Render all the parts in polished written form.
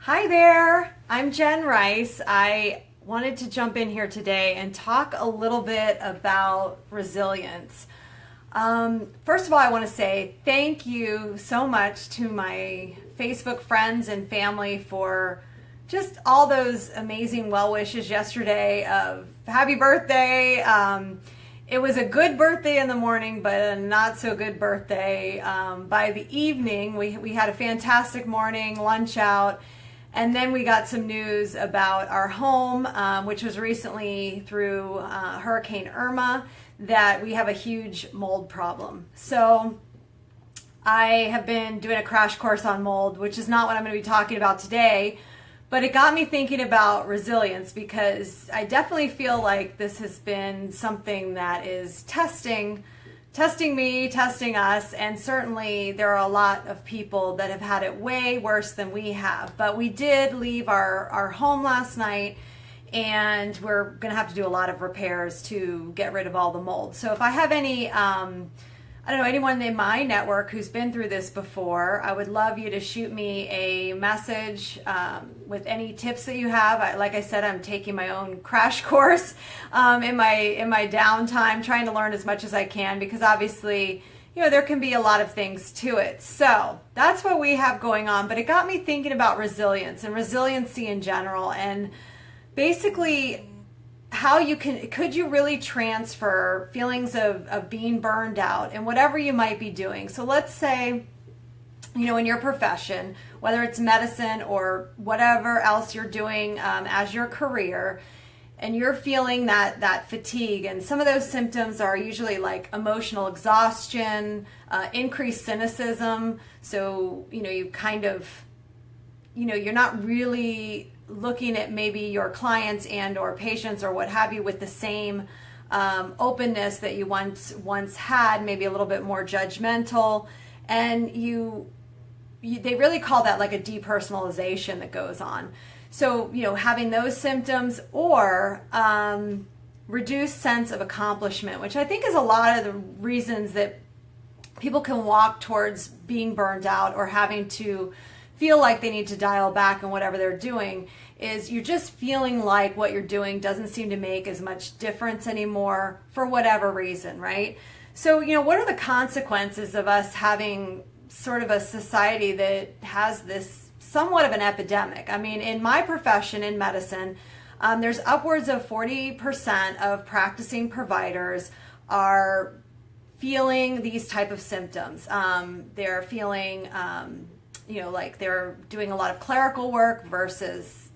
Hi there, I'm Jen Rice. I wanted to jump in here today and talk a little bit about resilience. First of all, I want to say thank you so much to my Facebook friends and family for just all those amazing well wishes yesterday of happy birthday. It was a good birthday in the morning, but a not so good birthday. By the evening, we had a fantastic morning, lunch out. And then we got some news about our home, which was recently through Hurricane Irma, that we have a huge mold problem. So I have been doing a crash course on mold, which is not what I'm going to be talking about today, but it got me thinking about resilience because I definitely feel like this has been something that is testing me, testing us, and certainly there are a lot of people that have had it way worse than we have. But we did leave our home last night, and we're going to have to do a lot of repairs to get rid of all the mold. So if I have any, I don't know, anyone in my network who's been through this before, I would love you to shoot me a message with any tips that you have. Like I said, I'm taking my own crash course in my downtime, trying to learn as much as I can because obviously, there can be a lot of things to it. So that's what we have going on. But it got me thinking about resilience and resiliency in general, and basically how could you really transfer feelings of being burned out and whatever you might be doing. So let's say, in your profession, whether it's medicine or whatever else you're doing as your career, and you're feeling that fatigue, and some of those symptoms are usually like emotional exhaustion, increased cynicism. So, you kind of, you're not really looking at maybe your clients and or patients or what have you with the same openness that you once had, maybe a little bit more judgmental, and they really call that like a depersonalization that goes on. So having those symptoms or reduced sense of accomplishment, which I think is a lot of the reasons that people can walk towards being burned out or having to feel like they need to dial back in whatever they're doing, is you're just feeling like what you're doing doesn't seem to make as much difference anymore for whatever reason, right? So, what are the consequences of us having sort of a society that has this somewhat of an epidemic? I mean, in my profession in medicine, there's upwards of 40% of practicing providers are feeling these type of symptoms. They're feeling like they're doing a lot of clerical work versus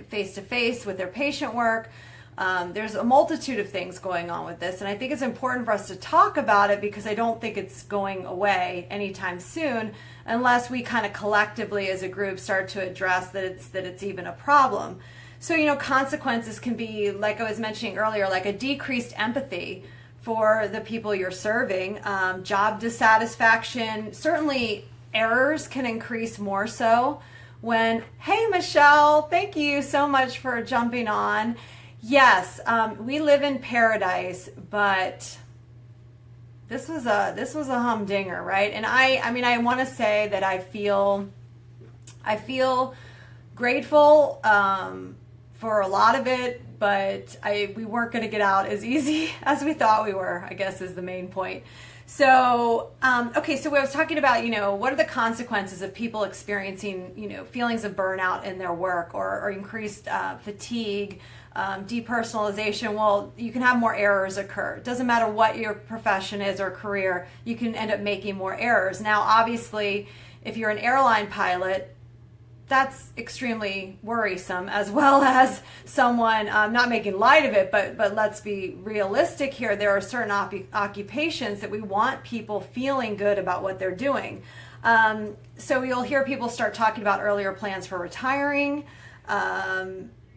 face-to-face with their patient work. There's a multitude of things going on with this, and I think it's important for us to talk about it because I don't think it's going away anytime soon unless we kind of collectively as a group start to address that it's even a problem. So, consequences can be, like I was mentioning earlier, like a decreased empathy for the people you're serving, job dissatisfaction, certainly errors can increase more so when, hey, Michelle, thank you so much for jumping on. Yes, we live in paradise, but this was a humdinger, right? And I want to say that I feel grateful for a lot of it, but we weren't going to get out as easy as we thought we were, I guess is the main point. So, okay, so I was talking about, what are the consequences of people experiencing, feelings of burnout in their work or increased fatigue, depersonalization. Well, you can have more errors occur. It doesn't matter what your profession is or career, you can end up making more errors. Now, obviously, if you're an airline pilot, that's extremely worrisome, as well as someone, not making light of it, but let's be realistic here. There are certain occupations that we want people feeling good about what they're doing. So you'll hear people start talking about earlier plans for retiring,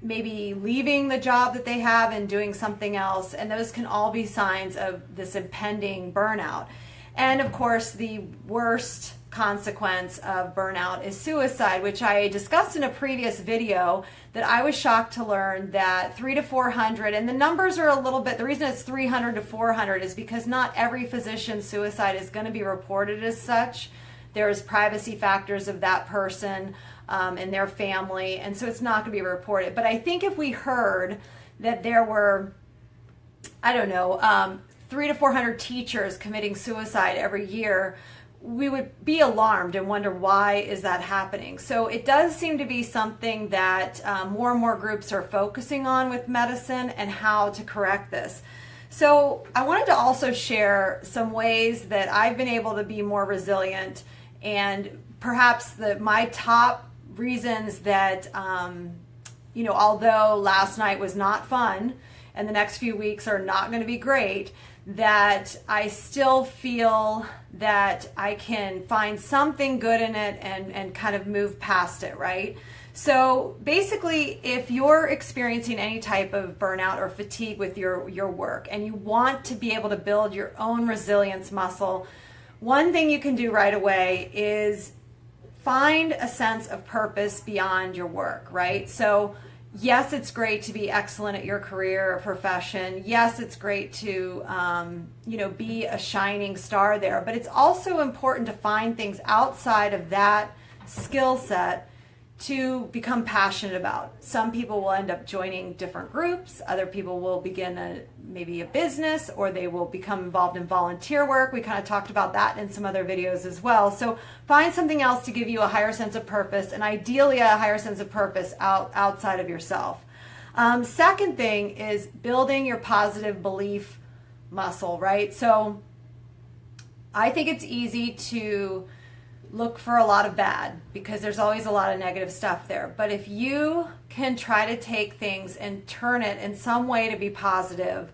maybe leaving the job that they have and doing something else, and those can all be signs of this impending burnout. And of course, the worst consequence of burnout is suicide, which I discussed in a previous video, that I was shocked to learn that 300 to 400, and the numbers are a little bit, the reason it's 300 to 400 is because not every physician suicide is going to be reported as such. there's privacy factors of that person and their family, and so it's not going to be reported. But I think if we heard that there were, I don't know, 300 to 400 teachers committing suicide every year, we would be alarmed and wonder, why is that happening? So it does seem to be something that more and more groups are focusing on with medicine and how to correct this. So I wanted to also share some ways that I've been able to be more resilient, and perhaps my top reasons that, although last night was not fun and the next few weeks are not going to be great, that I still feel that I can find something good in it and kind of move past it, right? So basically, if you're experiencing any type of burnout or fatigue with your work and you want to be able to build your own resilience muscle, one thing you can do right away is find a sense of purpose beyond your work, right? So yes, it's great to be excellent at your career or profession. Yes, it's great to, be a shining star there. But it's also important to find things outside of that skill set to become passionate about. Some people will end up joining different groups. Other people will begin maybe a business, or they will become involved in volunteer work. We kind of talked about that in some other videos as well. So find something else to give you a higher sense of purpose, and ideally a higher sense of purpose outside of yourself. Second thing is building your positive belief muscle, right? So I think it's easy to look for a lot of bad because there's always a lot of negative stuff there. But if you can try to take things and turn it in some way to be positive,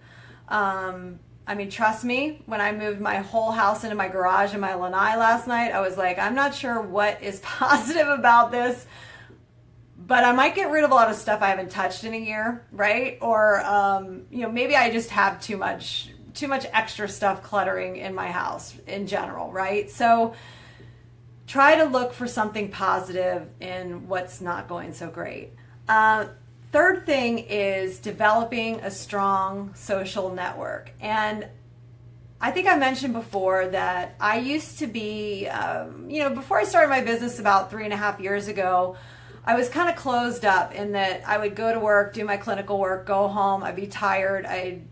trust me, when I moved my whole house into my garage and my lanai last night, I was like, I'm not sure what is positive about this, but I might get rid of a lot of stuff I haven't touched in a year, right? Or, maybe I just have too much extra stuff cluttering in my house in general, right? So try to look for something positive in what's not going so great. Third thing is developing a strong social network. And I think I mentioned before that I used to be, before I started my business about 3.5 years ago, I was kind of closed up in that I would go to work, do my clinical work, go home, I'd be tired, I'd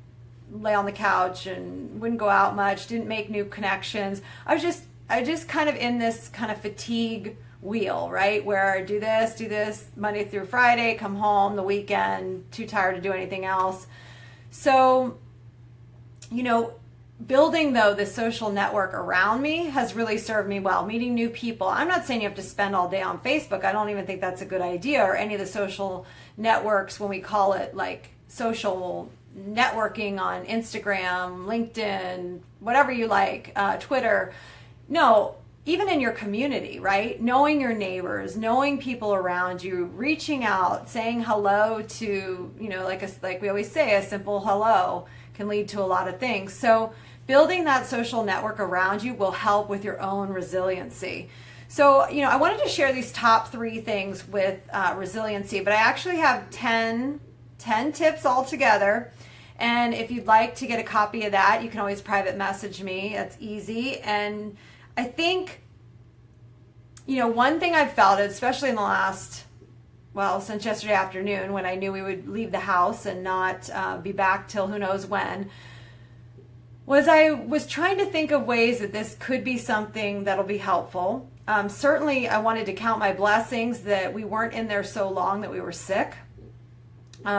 lay on the couch and wouldn't go out much, didn't make new connections. I just kind of in this kind of fatigue wheel, right? Where I do this Monday through Friday, come home the weekend, too tired to do anything else. So, building though the social network around me has really served me well. Meeting new people. I'm not saying you have to spend all day on Facebook. I don't even think that's a good idea, or any of the social networks when we call it like social networking on Instagram, LinkedIn, whatever you like, Twitter. No, even in your community, right? Knowing your neighbors, knowing people around you, reaching out, saying hello to, like we always say, a simple hello can lead to a lot of things. So building that social network around you will help with your own resiliency. So, I wanted to share these top 3 things with resiliency, but I actually have 10 tips altogether. And if you'd like to get a copy of that, you can always private message me. That's easy. And I think, one thing I've felt, especially in the last, since yesterday afternoon when I knew we would leave the house and not be back till who knows when, was I was trying to think of ways that this could be something that'll be helpful. Certainly I wanted to count my blessings that we weren't in there so long that we were sick,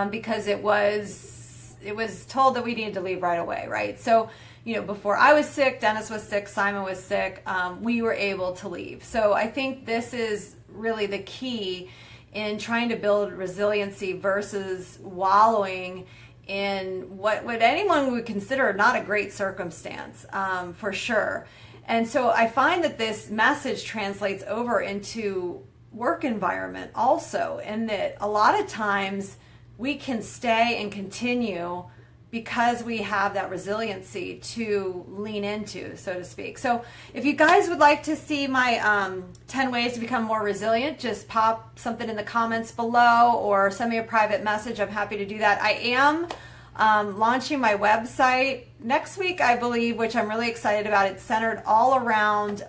because it was told that we needed to leave right away, right? So, before I was sick, Dennis was sick, Simon was sick, we were able to leave. So I think this is really the key in trying to build resiliency versus wallowing in what anyone would consider not a great circumstance, for sure. And so I find that this message translates over into work environment also, and that a lot of times we can stay and continue because we have that resiliency to lean into, so to speak. So if you guys would like to see my 10 ways to become more resilient, just pop something in the comments below or send me a private message. I'm happy to do that. I am launching my website next week, I believe, which I'm really excited about. It's centered all around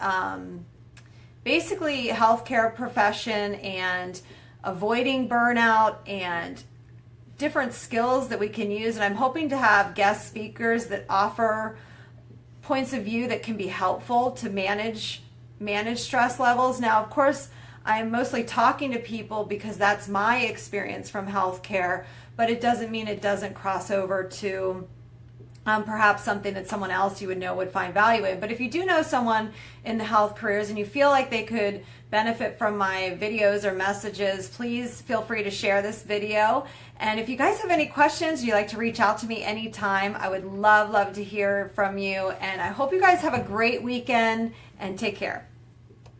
basically healthcare profession and avoiding burnout and different skills that we can use. And I'm hoping to have guest speakers that offer points of view that can be helpful to manage stress levels. Now, of course, I'm mostly talking to people because that's my experience from healthcare, but it doesn't mean it doesn't cross over to perhaps something that someone else you would know would find value in. But if you do know someone in the health careers and you feel like they could benefit from my videos or messages, please feel free to share this video. And if you guys have any questions, you'd like to reach out to me anytime, I would love to hear from you. And I hope you guys have a great weekend and take care.